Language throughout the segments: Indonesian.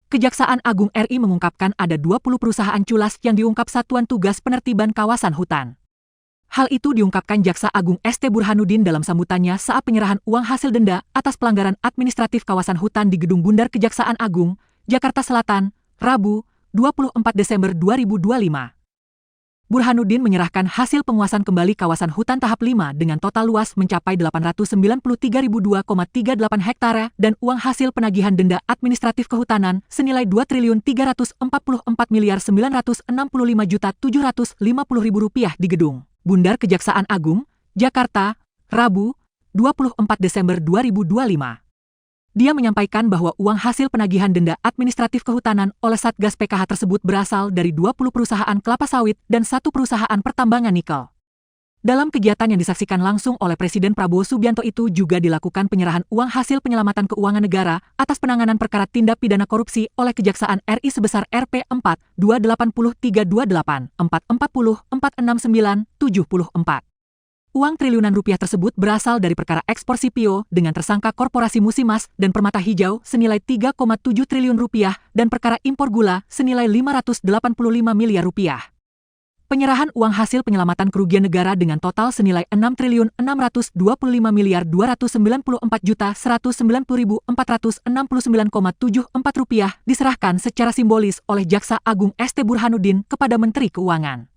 Kejaksaan Agung RI mengungkapkan ada 20 perusahaan culas yang diungkap Satuan Tugas Penertiban Kawasan Hutan. Hal itu diungkapkan Jaksa Agung ST Burhanuddin dalam sambutannya saat penyerahan uang hasil denda atas pelanggaran administratif kawasan hutan di Gedung Bundar Kejaksaan Agung, Jakarta Selatan, Rabu, 24 Desember 2025. Burhanuddin menyerahkan hasil penguasaan kembali kawasan hutan tahap 5 dengan total luas mencapai 893.002,38 hektare dan uang hasil penagihan denda administratif kehutanan senilai Rp2.344.965.750.000 di Gedung Bundar Kejaksaan Agung, Jakarta, Rabu, 24 Desember 2025. Dia menyampaikan bahwa uang hasil penagihan denda administratif kehutanan oleh Satgas PKH tersebut berasal dari 20 perusahaan kelapa sawit dan 1 perusahaan pertambangan nikel. Dalam kegiatan yang disaksikan langsung oleh Presiden Prabowo Subianto itu juga dilakukan penyerahan uang hasil penyelamatan keuangan negara atas penanganan perkara tindak pidana korupsi oleh Kejaksaan RI sebesar Rp4 280.328 440 469 74. Uang triliunan rupiah tersebut berasal dari perkara ekspor CPO dengan tersangka Korporasi Musimas dan Permata Hijau senilai 3,7 triliun rupiah dan perkara impor gula senilai 585 miliar rupiah. Penyerahan uang hasil penyelamatan kerugian negara dengan total senilai 6.625.294.190.469,74 rupiah diserahkan secara simbolis oleh Jaksa Agung ST Burhanuddin kepada Menteri Keuangan.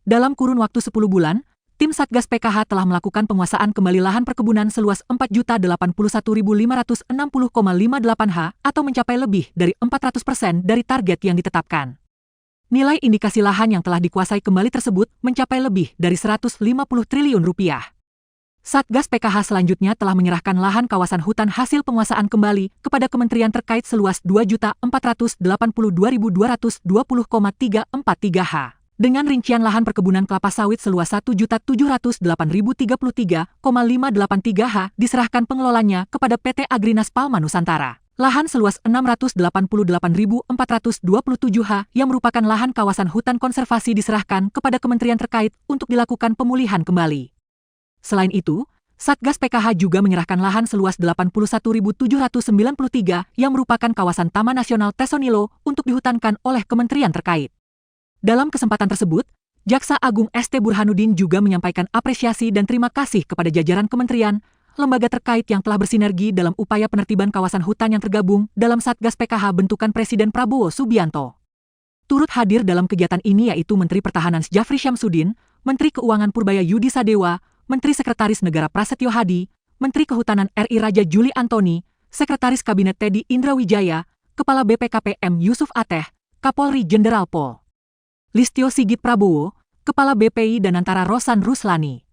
Dalam kurun waktu 10 bulan, tim Satgas PKH telah melakukan penguasaan kembali lahan perkebunan seluas 4.081.560,58 ha atau mencapai lebih dari 400% dari target yang ditetapkan. Nilai indikasi lahan yang telah dikuasai kembali tersebut mencapai lebih dari 150 triliun rupiah. Satgas PKH selanjutnya telah menyerahkan lahan kawasan hutan hasil penguasaan kembali kepada kementerian terkait seluas 2.482.220,343 ha. Dengan rincian lahan perkebunan kelapa sawit seluas 1.708.033,583 ha diserahkan pengelolanya kepada PT Agrinas Palma Nusantara. Lahan seluas 688.427 ha yang merupakan lahan kawasan hutan konservasi diserahkan kepada kementerian terkait untuk dilakukan pemulihan kembali. Selain itu, Satgas PKH juga menyerahkan lahan seluas 81.793 yang merupakan kawasan Taman Nasional Tesonilo untuk dihutankan oleh kementerian terkait. Dalam kesempatan tersebut, Jaksa Agung ST Burhanuddin juga menyampaikan apresiasi dan terima kasih kepada jajaran kementerian, lembaga terkait yang telah bersinergi dalam upaya penertiban kawasan hutan yang tergabung dalam Satgas PKH bentukan Presiden Prabowo Subianto. Turut hadir dalam kegiatan ini yaitu Menteri Pertahanan Djafri Syamsuddin, Menteri Keuangan Purbaya Yudi Sadewa, Menteri Sekretaris Negara Prasetyo Hadi, Menteri Kehutanan RI Raja Juli Antoni, Sekretaris Kabinet Teddy Indrawijaya, Kepala BPKPM Yusuf Ateh, Kapolri Jenderal Pol. Listio Sigit Prabowo, Kepala BPI dan Antara Rosan Ruslani.